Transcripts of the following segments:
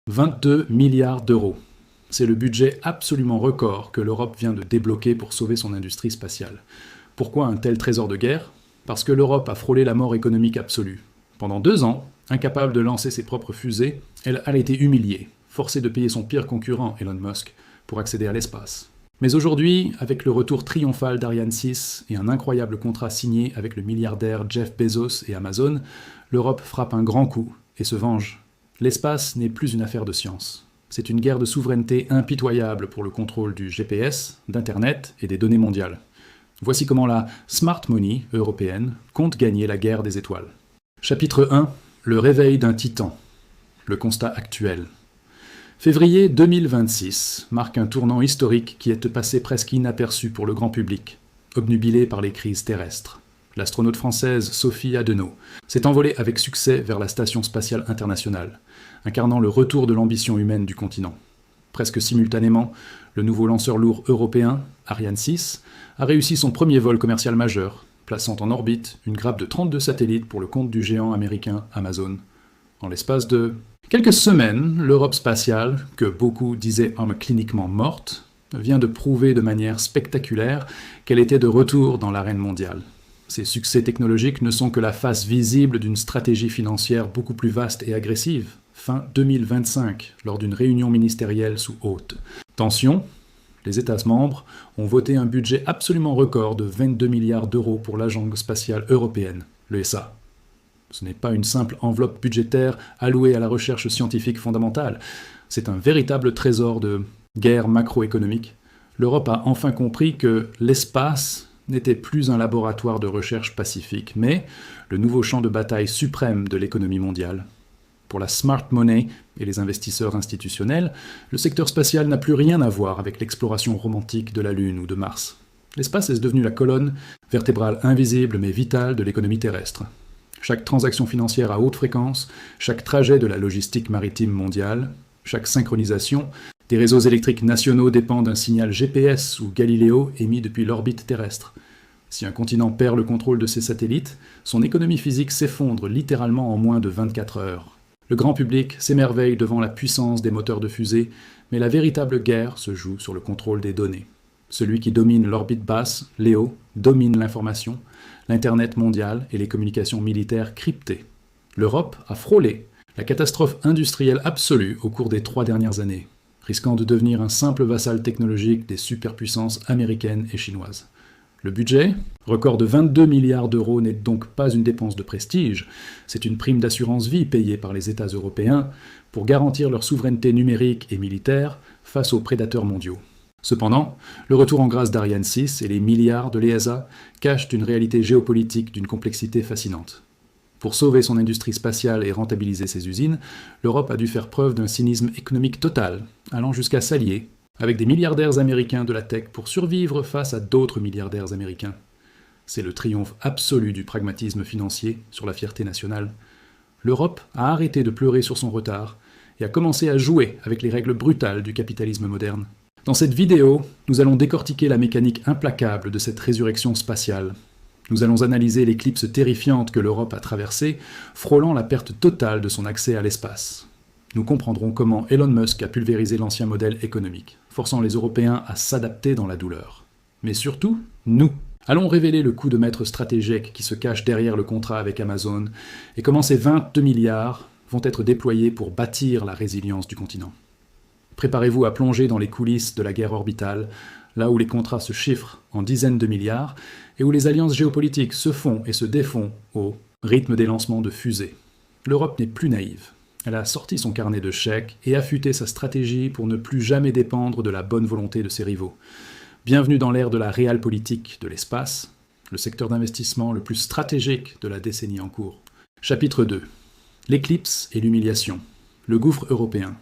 22 milliards d'euros. C'est le budget absolument record que l'Europe vient de débloquer pour sauver son industrie spatiale. Pourquoi un tel trésor de guerre? Parce que l'Europe a frôlé la mort économique absolue. Pendant 2 ans, incapable de lancer ses propres fusées, elle a été humiliée, forcée de payer son pire concurrent, Elon Musk, pour accéder à l'espace. Mais aujourd'hui, avec le retour triomphal d'Ariane 6 et un incroyable contrat signé avec le milliardaire Jeff Bezos et Amazon, l'Europe frappe un grand coup et se venge. L'espace n'est plus une affaire de science. C'est une guerre de souveraineté impitoyable pour le contrôle du GPS, d'Internet et des données mondiales. Voici comment la Smart Money européenne compte gagner la guerre des étoiles. Chapitre 1. Le réveil d'un titan. Le constat actuel. Février 2026 marque un tournant historique qui est passé presque inaperçu pour le grand public, obnubilé par les crises terrestres. L'astronaute française Sophie Adenau s'est envolée avec succès vers la Station spatiale internationale, incarnant le retour de l'ambition humaine du continent. Presque simultanément, le nouveau lanceur lourd européen, Ariane 6, a réussi son premier vol commercial majeur, plaçant en orbite une grappe de 32 satellites pour le compte du géant américain Amazon. En l'espace de quelques semaines, l'Europe spatiale, que beaucoup disaient cliniquement morte, vient de prouver de manière spectaculaire qu'elle était de retour dans l'arène mondiale. Ces succès technologiques ne sont que la face visible d'une stratégie financière beaucoup plus vaste et agressive, fin 2025, lors d'une réunion ministérielle sous haute tension. Les États membres ont voté un budget absolument record de 22 milliards d'euros pour l'Agence spatiale européenne, l'ESA. Ce n'est pas une simple enveloppe budgétaire allouée à la recherche scientifique fondamentale, c'est un véritable trésor de guerre macroéconomique. L'Europe a enfin compris que l'espace n'était plus un laboratoire de recherche pacifique, mais le nouveau champ de bataille suprême de l'économie mondiale. Pour la smart money et les investisseurs institutionnels, le secteur spatial n'a plus rien à voir avec l'exploration romantique de la Lune ou de Mars. L'espace est devenu la colonne vertébrale invisible mais vitale de l'économie terrestre. Chaque transaction financière à haute fréquence, chaque trajet de la logistique maritime mondiale, chaque synchronisation des réseaux électriques nationaux dépend d'un signal GPS ou Galileo émis depuis l'orbite terrestre. Si un continent perd le contrôle de ses satellites, son économie physique s'effondre littéralement en moins de 24 heures. Le grand public s'émerveille devant la puissance des moteurs de fusée, mais la véritable guerre se joue sur le contrôle des données. Celui qui domine l'orbite basse, Léo, domine l'information, l'Internet mondial et les communications militaires cryptées. L'Europe a frôlé la catastrophe industrielle absolue au cours des 3 dernières années, risquant de devenir un simple vassal technologique des superpuissances américaines et chinoises. Le budget, record de 22 milliards d'euros, n'est donc pas une dépense de prestige, c'est une prime d'assurance vie payée par les États européens pour garantir leur souveraineté numérique et militaire face aux prédateurs mondiaux. Cependant, le retour en grâce d'Ariane 6 et les milliards de l'ESA cachent une réalité géopolitique d'une complexité fascinante. Pour sauver son industrie spatiale et rentabiliser ses usines, l'Europe a dû faire preuve d'un cynisme économique total, allant jusqu'à s'allier avec des milliardaires américains de la tech pour survivre face à d'autres milliardaires américains. C'est le triomphe absolu du pragmatisme financier sur la fierté nationale. L'Europe a arrêté de pleurer sur son retard et a commencé à jouer avec les règles brutales du capitalisme moderne. Dans cette vidéo, nous allons décortiquer la mécanique implacable de cette résurrection spatiale. Nous allons analyser l'éclipse terrifiante que l'Europe a traversée, frôlant la perte totale de son accès à l'espace. Nous comprendrons comment Elon Musk a pulvérisé l'ancien modèle économique, forçant les Européens à s'adapter dans la douleur. Mais surtout, nous allons révéler le coup de maître stratégique qui se cache derrière le contrat avec Amazon et comment ces 22 milliards vont être déployés pour bâtir la résilience du continent. Préparez-vous à plonger dans les coulisses de la guerre orbitale, là où les contrats se chiffrent en dizaines de milliards et où les alliances géopolitiques se font et se défont au rythme des lancements de fusées. L'Europe n'est plus naïve. Elle a sorti son carnet de chèques et affûté sa stratégie pour ne plus jamais dépendre de la bonne volonté de ses rivaux. Bienvenue dans l'ère de la réalpolitik de l'espace, le secteur d'investissement le plus stratégique de la décennie en cours. Chapitre 2. L'éclipse et l'humiliation. Le gouffre européen.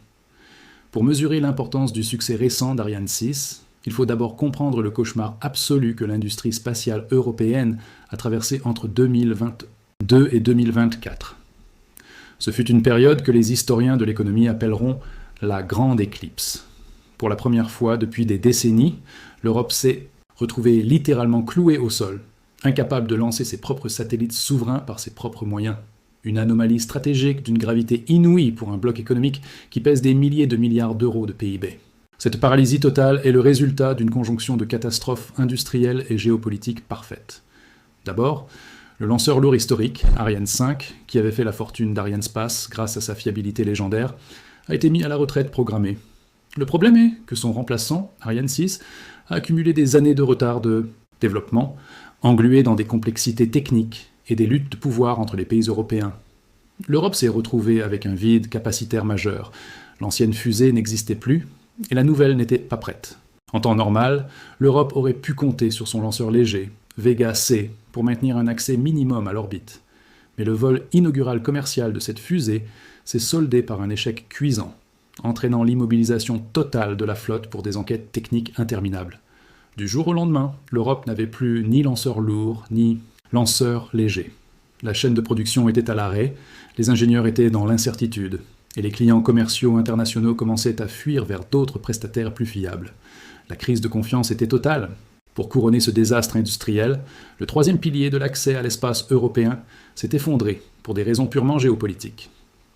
Pour mesurer l'importance du succès récent d'Ariane 6, il faut d'abord comprendre le cauchemar absolu que l'industrie spatiale européenne a traversé entre 2022 et 2024. Ce fut une période que les historiens de l'économie appelleront la Grande Éclipse. Pour la première fois depuis des décennies, l'Europe s'est retrouvée littéralement clouée au sol, incapable de lancer ses propres satellites souverains par ses propres moyens. une anomalie stratégique d'une gravité inouïe pour un bloc économique qui pèse des milliers de milliards d'euros de PIB. Cette paralysie totale est le résultat d'une conjonction de catastrophes industrielles et géopolitiques parfaites. D'abord, le lanceur lourd historique, Ariane 5, qui avait fait la fortune d'Arianespace grâce à sa fiabilité légendaire, a été mis à la retraite programmée. Le problème est que son remplaçant, Ariane 6, a accumulé des années de retard de développement, englué dans des complexités techniques et des luttes de pouvoir entre les pays européens. L'Europe s'est retrouvée avec un vide capacitaire majeur. L'ancienne fusée n'existait plus, et la nouvelle n'était pas prête. En temps normal, l'Europe aurait pu compter sur son lanceur léger, Vega C, pour maintenir un accès minimum à l'orbite. Mais le vol inaugural commercial de cette fusée s'est soldé par un échec cuisant, entraînant l'immobilisation totale de la flotte pour des enquêtes techniques interminables. Du jour au lendemain, l'Europe n'avait plus ni lanceur lourd, ni lanceur léger. La chaîne de production était à l'arrêt, les ingénieurs étaient dans l'incertitude, et les clients commerciaux internationaux commençaient à fuir vers d'autres prestataires plus fiables. La crise de confiance était totale. Pour couronner ce désastre industriel, le troisième pilier de l'accès à l'espace européen s'est effondré pour des raisons purement géopolitiques.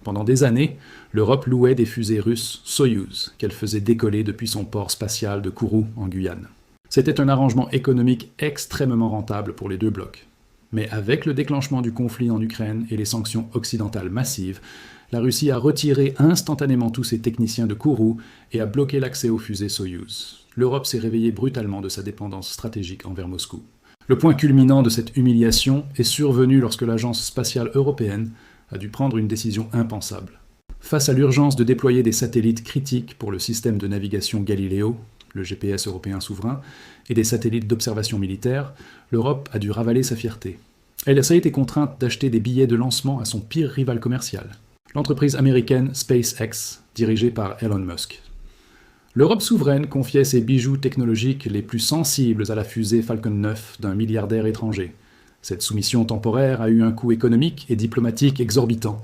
Pendant des années, l'Europe louait des fusées russes Soyouz qu'elle faisait décoller depuis son port spatial de Kourou en Guyane. C'était un arrangement économique extrêmement rentable pour les deux blocs. Mais avec le déclenchement du conflit en Ukraine et les sanctions occidentales massives, la Russie a retiré instantanément tous ses techniciens de Kourou et a bloqué l'accès aux fusées Soyouz. L'Europe s'est réveillée brutalement de sa dépendance stratégique envers Moscou. Le point culminant de cette humiliation est survenu lorsque l'Agence spatiale européenne a dû prendre une décision impensable. Face à l'urgence de déployer des satellites critiques pour le système de navigation Galileo, le GPS européen souverain, et des satellites d'observation militaire, l'Europe a dû ravaler sa fierté. Elle a été contrainte d'acheter des billets de lancement à son pire rival commercial, l'entreprise américaine SpaceX, dirigée par Elon Musk. L'Europe souveraine confiait ses bijoux technologiques les plus sensibles à la fusée Falcon 9 d'un milliardaire étranger. Cette soumission temporaire a eu un coût économique et diplomatique exorbitant.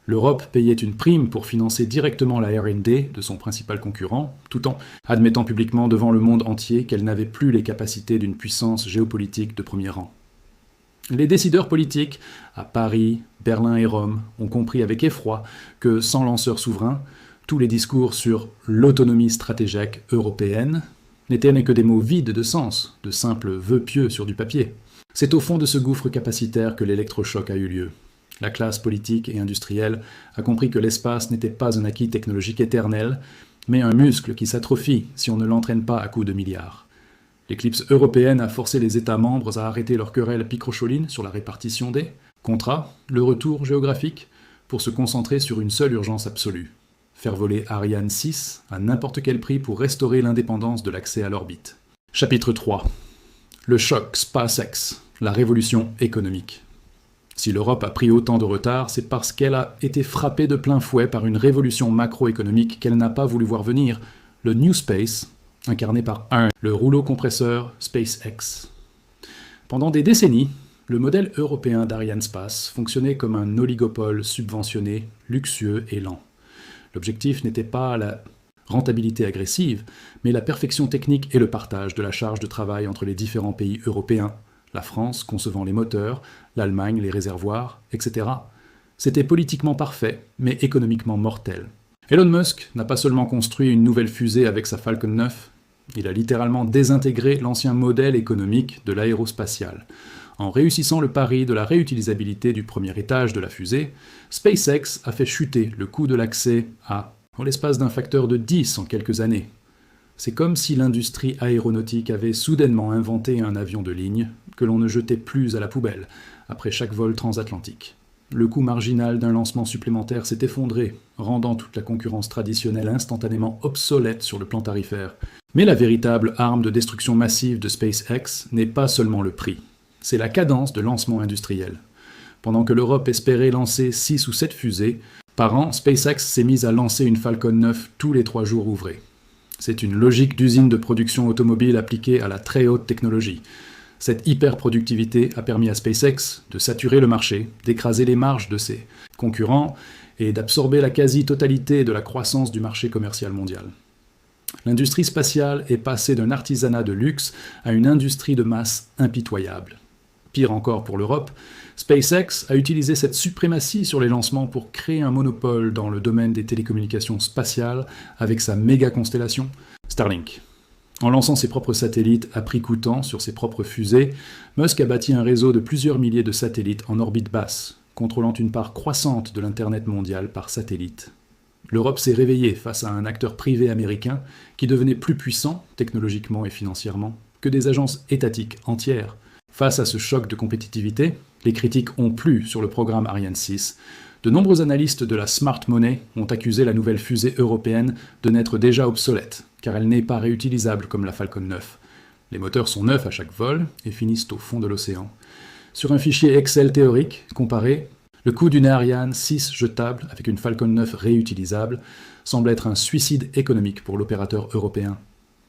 L'Europe payait une prime pour financer directement la R&D de son principal concurrent, tout en admettant publiquement devant le monde entier qu'elle n'avait plus les capacités d'une puissance géopolitique de premier rang. Les décideurs politiques, à Paris, Berlin et Rome, ont compris avec effroi que, sans lanceur souverain, tous les discours sur l'autonomie stratégique européenne n'étaient que des mots vides de sens, de simples vœux pieux sur du papier. C'est au fond de ce gouffre capacitaire que l'électrochoc a eu lieu. La classe politique et industrielle a compris que l'espace n'était pas un acquis technologique éternel, mais un muscle qui s'atrophie si on ne l'entraîne pas à coups de milliards. L'éclipse européenne a forcé les États membres à arrêter leur querelle picrocholine sur la répartition des contrats, le retour géographique, pour se concentrer sur une seule urgence absolue. Faire voler Ariane 6 à n'importe quel prix pour restaurer l'indépendance de l'accès à l'orbite. Chapitre 3. Le choc SpaceX, la révolution économique. Si l'Europe a pris autant de retard, c'est parce qu'elle a été frappée de plein fouet par une révolution macroéconomique qu'elle n'a pas voulu voir venir, le New Space, incarné par le rouleau compresseur SpaceX. Pendant des décennies, le modèle européen d'Arianespace fonctionnait comme un oligopole subventionné, luxueux et lent. L'objectif n'était pas la rentabilité agressive, mais la perfection technique et le partage de la charge de travail entre les différents pays européens, la France concevant les moteurs, l'Allemagne les réservoirs, etc. C'était politiquement parfait, mais économiquement mortel. Elon Musk n'a pas seulement construit une nouvelle fusée avec sa Falcon 9, il a littéralement désintégré l'ancien modèle économique de l'aérospatial. En réussissant le pari de la réutilisabilité du premier étage de la fusée, SpaceX a fait chuter le coût de l'accès en l'espace d'un facteur de 10 en quelques années. C'est comme si l'industrie aéronautique avait soudainement inventé un avion de ligne que l'on ne jetait plus à la poubelle après chaque vol transatlantique. Le coût marginal d'un lancement supplémentaire s'est effondré, rendant toute la concurrence traditionnelle instantanément obsolète sur le plan tarifaire. Mais la véritable arme de destruction massive de SpaceX n'est pas seulement le prix. C'est la cadence de lancement industriel. Pendant que l'Europe espérait lancer 6 ou 7 fusées, par an, SpaceX s'est mise à lancer une Falcon 9 tous les 3 jours ouvrés. C'est une logique d'usine de production automobile appliquée à la très haute technologie. Cette hyper-productivité a permis à SpaceX de saturer le marché, d'écraser les marges de ses concurrents et d'absorber la quasi-totalité de la croissance du marché commercial mondial. L'industrie spatiale est passée d'un artisanat de luxe à une industrie de masse impitoyable. Pire encore pour l'Europe, SpaceX a utilisé cette suprématie sur les lancements pour créer un monopole dans le domaine des télécommunications spatiales avec sa méga constellation Starlink. En lançant ses propres satellites à prix coûtant sur ses propres fusées, Musk a bâti un réseau de plusieurs milliers de satellites en orbite basse, contrôlant une part croissante de l'Internet mondial par satellite. L'Europe s'est réveillée face à un acteur privé américain qui devenait plus puissant, technologiquement et financièrement, que des agences étatiques entières. Face à ce choc de compétitivité, les critiques ont plu sur le programme Ariane 6. De nombreux analystes de la Smart Money ont accusé la nouvelle fusée européenne de n'être déjà obsolète, car elle n'est pas réutilisable comme la Falcon 9. Les moteurs sont neufs à chaque vol et finissent au fond de l'océan. Sur un fichier Excel théorique comparé, le coût d'une Ariane 6 jetable avec une Falcon 9 réutilisable semble être un suicide économique pour l'opérateur européen.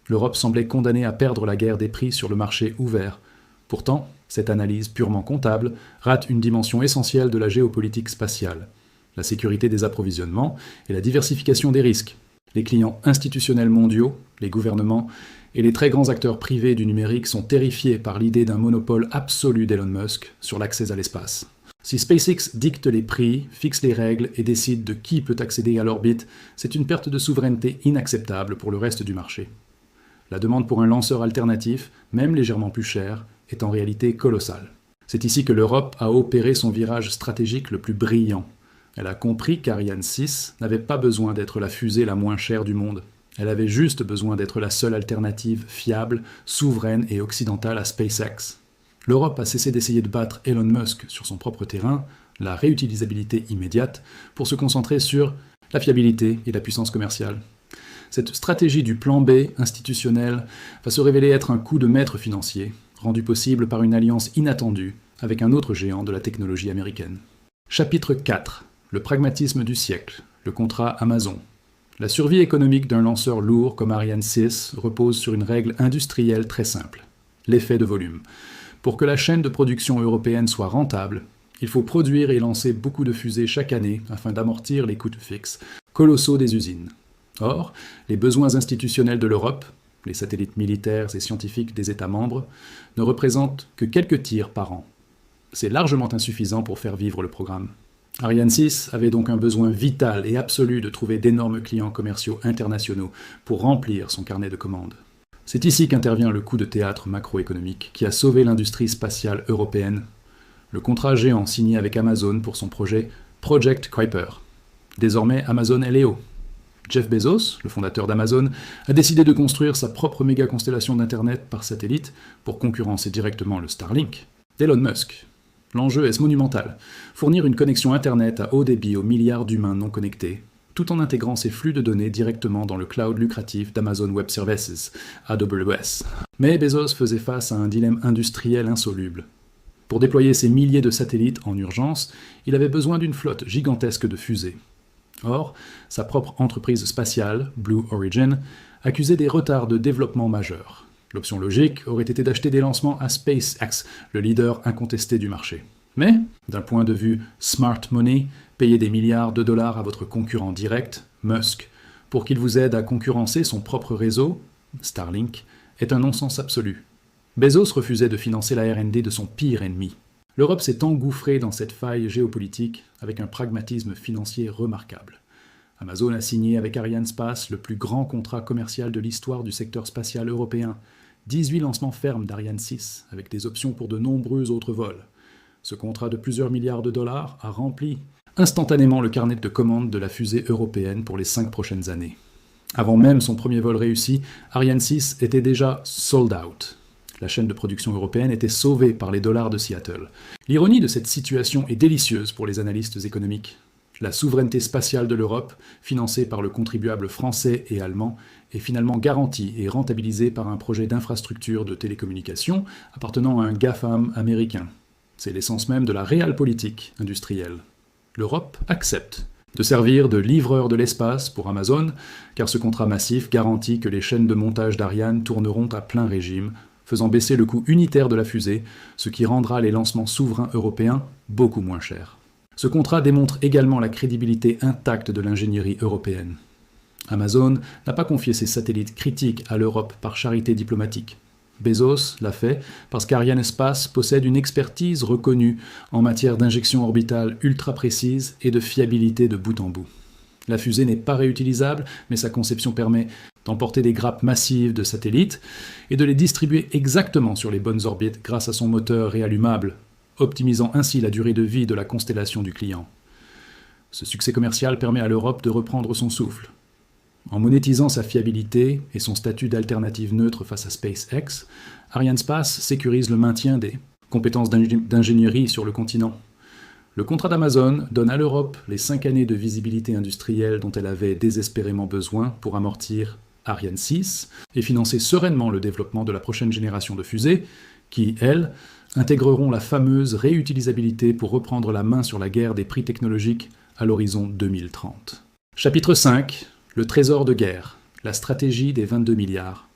L'Europe semblait condamnée à perdre la guerre des prix sur le marché ouvert. Pourtant, cette analyse purement comptable rate une dimension essentielle de la géopolitique spatiale, la sécurité des approvisionnements et la diversification des risques. Les clients institutionnels mondiaux, les gouvernements et les très grands acteurs privés du numérique sont terrifiés par l'idée d'un monopole absolu d'Elon Musk sur l'accès à l'espace. Si SpaceX dicte les prix, fixe les règles et décide de qui peut accéder à l'orbite, c'est une perte de souveraineté inacceptable pour le reste du marché. La demande pour un lanceur alternatif, même légèrement plus cher, est en réalité colossale. C'est ici que l'Europe a opéré son virage stratégique le plus brillant. Elle a compris qu'Ariane 6 n'avait pas besoin d'être la fusée la moins chère du monde. Elle avait juste besoin d'être la seule alternative fiable, souveraine et occidentale à SpaceX. L'Europe a cessé d'essayer de battre Elon Musk sur son propre terrain, la réutilisabilité immédiate, pour se concentrer sur la fiabilité et la puissance commerciale. Cette stratégie du plan B institutionnel va se révéler être un coup de maître financier, rendu possible par une alliance inattendue avec un autre géant de la technologie américaine. Chapitre 4. Le pragmatisme du siècle. Le contrat Amazon. La survie économique d'un lanceur lourd comme Ariane 6 repose sur une règle industrielle très simple. L'effet de volume. Pour que la chaîne de production européenne soit rentable, il faut produire et lancer beaucoup de fusées chaque année afin d'amortir les coûts fixes colossaux des usines. Or, les besoins institutionnels de l'Europe, les satellites militaires et scientifiques des États membres, ne représentent que quelques tirs par an. C'est largement insuffisant pour faire vivre le programme. Ariane 6 avait donc un besoin vital et absolu de trouver d'énormes clients commerciaux internationaux pour remplir son carnet de commandes. C'est ici qu'intervient le coup de théâtre macroéconomique qui a sauvé l'industrie spatiale européenne, le contrat géant signé avec Amazon pour son projet Project Kuiper. Désormais, Amazon est Léo. Jeff Bezos, le fondateur d'Amazon, a décidé de construire sa propre méga-constellation d'Internet par satellite pour concurrencer directement le Starlink d'Elon Musk. L'enjeu est monumental, fournir une connexion Internet à haut débit aux milliards d'humains non connectés, tout en intégrant ces flux de données directement dans le cloud lucratif d'Amazon Web Services, AWS. Mais Bezos faisait face à un dilemme industriel insoluble. Pour déployer ces milliers de satellites en urgence, il avait besoin d'une flotte gigantesque de fusées. Or, sa propre entreprise spatiale, Blue Origin, accusait des retards de développement majeurs. L'option logique aurait été d'acheter des lancements à SpaceX, le leader incontesté du marché. Mais, d'un point de vue smart money, payer des milliards de dollars à votre concurrent direct, Musk, pour qu'il vous aide à concurrencer son propre réseau, Starlink, est un non-sens absolu. Bezos refusait de financer la R&D de son pire ennemi. L'Europe s'est engouffrée dans cette faille géopolitique avec un pragmatisme financier remarquable. Amazon a signé avec Arianespace le plus grand contrat commercial de l'histoire du secteur spatial européen. 18 lancements fermes d'Ariane 6, avec des options pour de nombreux autres vols. Ce contrat de plusieurs milliards de dollars a rempli instantanément le carnet de commandes de la fusée européenne pour les 5 prochaines années. Avant même son premier vol réussi, Ariane 6 était déjà sold out. La chaîne de production européenne était sauvée par les dollars de Seattle. L'ironie de cette situation est délicieuse pour les analystes économiques. La souveraineté spatiale de l'Europe, financée par le contribuable français et allemand, est finalement garantie et rentabilisée par un projet d'infrastructure de télécommunications appartenant à un GAFAM américain. C'est l'essence même de la realpolitik industrielle. L'Europe accepte de servir de livreur de l'espace pour Amazon, car ce contrat massif garantit que les chaînes de montage d'Ariane tourneront à plein régime, faisant baisser le coût unitaire de la fusée, ce qui rendra les lancements souverains européens beaucoup moins chers. Ce contrat démontre également la crédibilité intacte de l'ingénierie européenne. Amazon n'a pas confié ses satellites critiques à l'Europe par charité diplomatique. Bezos l'a fait parce qu'Arianespace possède une expertise reconnue en matière d'injection orbitale ultra précise et de fiabilité de bout en bout. La fusée n'est pas réutilisable, mais sa conception permet d'emporter des grappes massives de satellites et de les distribuer exactement sur les bonnes orbites grâce à son moteur réallumable, optimisant ainsi la durée de vie de la constellation du client. Ce succès commercial permet à l'Europe de reprendre son souffle. En monétisant sa fiabilité et son statut d'alternative neutre face à SpaceX, Arianespace sécurise le maintien des compétences d'ingénierie sur le continent. Le contrat d'Amazon donne à l'Europe les 5 années de visibilité industrielle dont elle avait désespérément besoin pour amortir Ariane 6 et financer sereinement le développement de la prochaine génération de fusées qui, elles, intégreront la fameuse réutilisabilité pour reprendre la main sur la guerre des prix technologiques à l'horizon 2030. Chapitre 5. Le trésor de guerre, la stratégie des 22 milliards.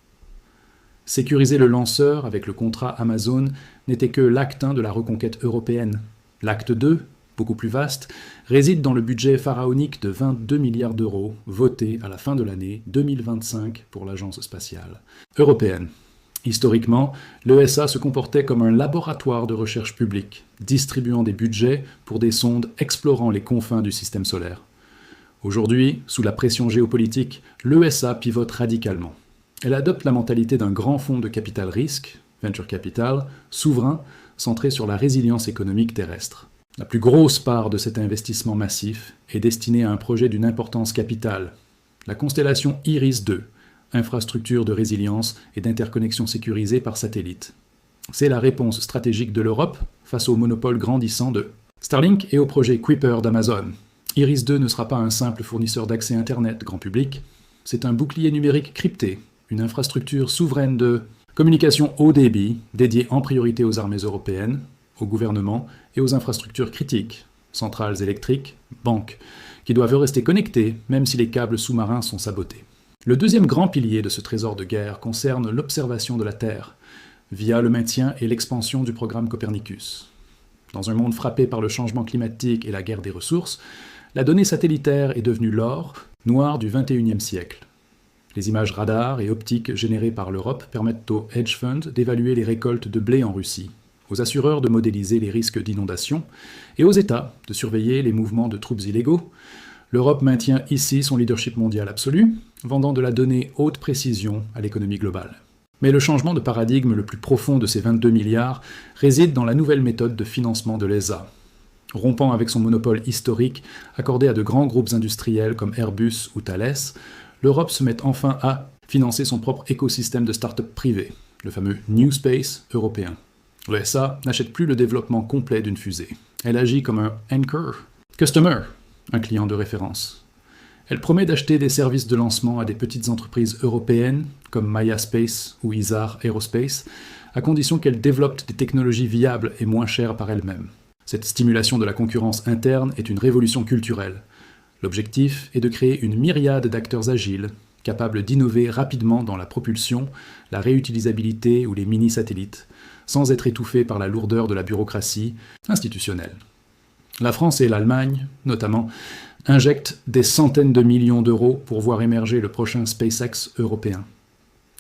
Sécuriser le lanceur avec le contrat Amazon n'était que l'acte 1 de la reconquête européenne. L'acte 2, beaucoup plus vaste, réside dans le budget pharaonique de 22 milliards d'euros voté à la fin de l'année 2025 pour l'agence spatiale européenne. Historiquement, l'ESA se comportait comme un laboratoire de recherche publique, distribuant des budgets pour des sondes explorant les confins du système solaire. Aujourd'hui, sous la pression géopolitique, l'ESA pivote radicalement. Elle adopte la mentalité d'un grand fonds de capital risque, venture capital, souverain, centré sur la résilience économique terrestre. La plus grosse part de cet investissement massif est destinée à un projet d'une importance capitale, la constellation IRIS-2, infrastructure de résilience et d'interconnexion sécurisée par satellite. C'est la réponse stratégique de l'Europe face au monopole grandissant de Starlink et au projet Kuiper d'Amazon. IRIS-2 ne sera pas un simple fournisseur d'accès Internet grand public, c'est un bouclier numérique crypté, une infrastructure souveraine de communication haut débit dédiée en priorité aux armées européennes, au gouvernement et aux infrastructures critiques, centrales électriques, banques, qui doivent rester connectées même si les câbles sous-marins sont sabotés. Le deuxième grand pilier de ce trésor de guerre concerne l'observation de la Terre, via le maintien et l'expansion du programme Copernicus. Dans un monde frappé par le changement climatique et la guerre des ressources, la donnée satellitaire est devenue l'or noir du XXIe siècle. Les images radars et optiques générées par l'Europe permettent aux hedge funds d'évaluer les récoltes de blé en Russie, aux assureurs de modéliser les risques d'inondation et aux États de surveiller les mouvements de troupes illégaux. L'Europe maintient ici son leadership mondial absolu, vendant de la donnée haute précision à l'économie globale. Mais le changement de paradigme le plus profond de ces 22 milliards réside dans la nouvelle méthode de financement de l'ESA. Rompant avec son monopole historique accordé à de grands groupes industriels comme Airbus ou Thales, l'Europe se met enfin à financer son propre écosystème de start-up privées, le fameux New Space européen. L'ESA n'achète plus le développement complet d'une fusée. Elle agit comme un anchor, customer, un client de référence. Elle promet d'acheter des services de lancement à des petites entreprises européennes comme Maya Space ou Isar Aerospace, à condition qu'elles développent des technologies viables et moins chères par elles-mêmes. Cette stimulation de la concurrence interne est une révolution culturelle. L'objectif est de créer une myriade d'acteurs agiles, capables d'innover rapidement dans la propulsion, la réutilisabilité ou les mini-satellites, sans être étouffés par la lourdeur de la bureaucratie institutionnelle. La France et l'Allemagne, notamment, injectent des centaines de millions d'euros pour voir émerger le prochain SpaceX européen.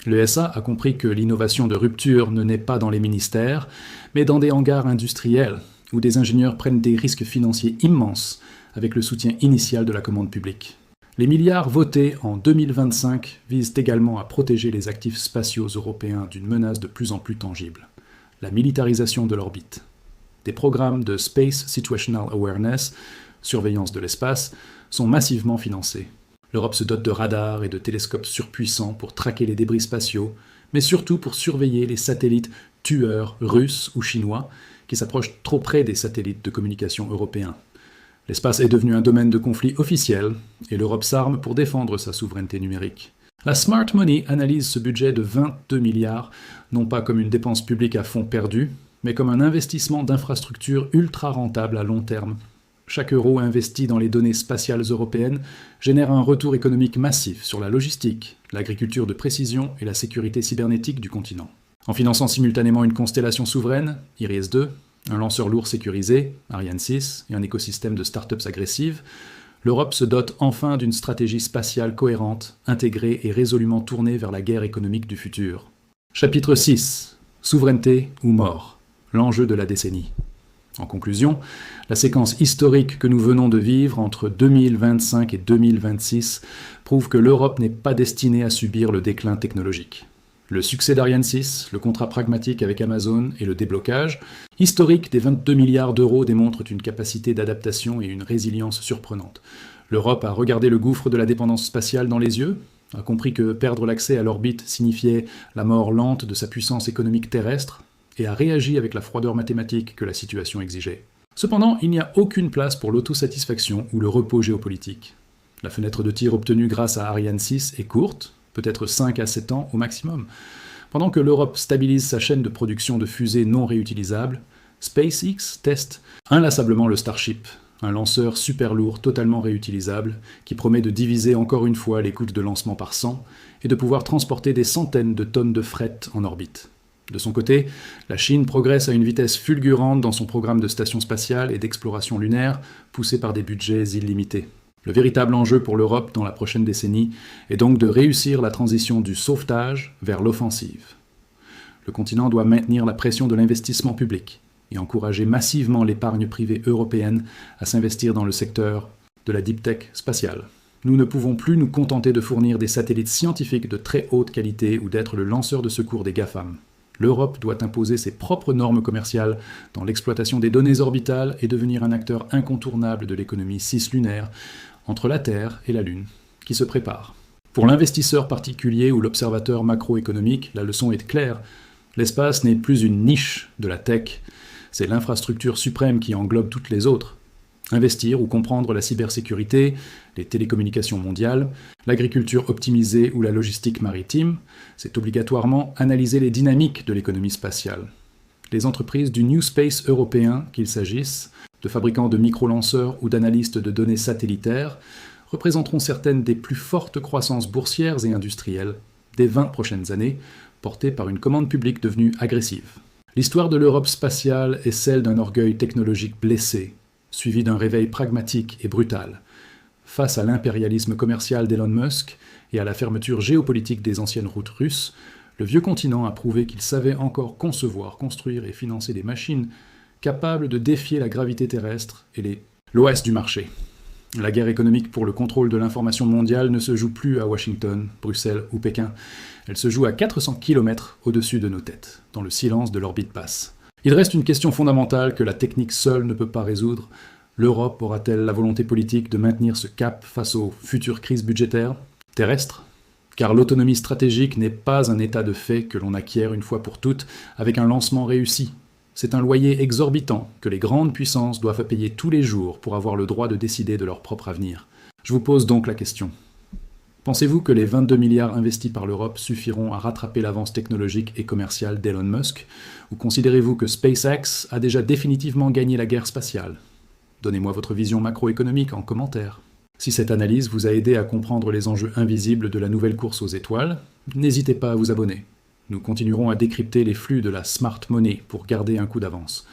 L'ESA a compris que l'innovation de rupture ne naît pas dans les ministères, mais dans des hangars industriels, où des ingénieurs prennent des risques financiers immenses avec le soutien initial de la commande publique. Les milliards votés en 2025 visent également à protéger les actifs spatiaux européens d'une menace de plus en plus tangible, la militarisation de l'orbite. Des programmes de Space Situational Awareness, surveillance de l'espace, sont massivement financés. L'Europe se dote de radars et de télescopes surpuissants pour traquer les débris spatiaux, mais surtout pour surveiller les satellites tueurs russes ou chinois qui s'approchent trop près des satellites de communication européens. L'espace est devenu un domaine de conflit officiel et l'Europe s'arme pour défendre sa souveraineté numérique. La Smart Money analyse ce budget de 22 milliards non pas comme une dépense publique à fonds perdus, mais comme un investissement d'infrastructures ultra rentable à long terme. Chaque euro investi dans les données spatiales européennes génère un retour économique massif sur la logistique, l'agriculture de précision et la sécurité cybernétique du continent. En finançant simultanément une constellation souveraine, IRIS-2, un lanceur lourd sécurisé, Ariane 6, et un écosystème de start-ups agressives, l'Europe se dote enfin d'une stratégie spatiale cohérente, intégrée et résolument tournée vers la guerre économique du futur. Chapitre 6. Souveraineté ou mort. L'enjeu de la décennie. En conclusion, la séquence historique que nous venons de vivre entre 2025 et 2026 prouve que l'Europe n'est pas destinée à subir le déclin technologique. Le succès d'Ariane 6, le contrat pragmatique avec Amazon et le déblocage historique des 22 milliards d'euros démontrent une capacité d'adaptation et une résilience surprenantes. L'Europe a regardé le gouffre de la dépendance spatiale dans les yeux, a compris que perdre l'accès à l'orbite signifiait la mort lente de sa puissance économique terrestre, et a réagi avec la froideur mathématique que la situation exigeait. Cependant, il n'y a aucune place pour l'autosatisfaction ou le repos géopolitique. La fenêtre de tir obtenue grâce à Ariane 6 est courte, peut-être 5 à 7 ans au maximum. Pendant que l'Europe stabilise sa chaîne de production de fusées non réutilisables, SpaceX teste inlassablement le Starship, un lanceur super lourd totalement réutilisable qui promet de diviser encore une fois les coûts de lancement par 100 et de pouvoir transporter des centaines de tonnes de fret en orbite. De son côté, la Chine progresse à une vitesse fulgurante dans son programme de station spatiale et d'exploration lunaire, poussé par des budgets illimités. Le véritable enjeu pour l'Europe dans la prochaine décennie est donc de réussir la transition du sauvetage vers l'offensive. Le continent doit maintenir la pression de l'investissement public et encourager massivement l'épargne privée européenne à s'investir dans le secteur de la deep tech spatiale. Nous ne pouvons plus nous contenter de fournir des satellites scientifiques de très haute qualité ou d'être le lanceur de secours des GAFAM. L'Europe doit imposer ses propres normes commerciales dans l'exploitation des données orbitales et devenir un acteur incontournable de l'économie cislunaire entre la Terre et la Lune, qui se prépare. Pour l'investisseur particulier ou l'observateur macroéconomique, la leçon est claire. L'espace n'est plus une niche de la tech, c'est l'infrastructure suprême qui englobe toutes les autres. Investir ou comprendre la cybersécurité, les télécommunications mondiales, l'agriculture optimisée ou la logistique maritime, c'est obligatoirement analyser les dynamiques de l'économie spatiale. Les entreprises du New Space européen, qu'il s'agisse de fabricants de micro-lanceurs ou d'analystes de données satellitaires, représenteront certaines des plus fortes croissances boursières et industrielles des 20 prochaines années, portées par une commande publique devenue agressive. L'histoire de l'Europe spatiale est celle d'un orgueil technologique blessé, suivi d'un réveil pragmatique et brutal. Face à l'impérialisme commercial d'Elon Musk et à la fermeture géopolitique des anciennes routes russes, le vieux continent a prouvé qu'il savait encore concevoir, construire et financer des machines capables de défier la gravité terrestre et l'OS du marché. La guerre économique pour le contrôle de l'information mondiale ne se joue plus à Washington, Bruxelles ou Pékin. Elle se joue à 400 km au-dessus de nos têtes, dans le silence de l'orbite basse. Il reste une question fondamentale que la technique seule ne peut pas résoudre. L'Europe aura-t-elle la volonté politique de maintenir ce cap face aux futures crises budgétaires terrestres ? Car l'autonomie stratégique n'est pas un état de fait que l'on acquiert une fois pour toutes avec un lancement réussi. C'est un loyer exorbitant que les grandes puissances doivent payer tous les jours pour avoir le droit de décider de leur propre avenir. Je vous pose donc la question. Pensez-vous que les 22 milliards investis par l'Europe suffiront à rattraper l'avance technologique et commerciale d'Elon Musk, ou considérez-vous que SpaceX a déjà définitivement gagné la guerre spatiale ? Donnez-moi votre vision macroéconomique en commentaire. Si cette analyse vous a aidé à comprendre les enjeux invisibles de la nouvelle course aux étoiles, n'hésitez pas à vous abonner. Nous continuerons à décrypter les flux de la smart money pour garder un coup d'avance.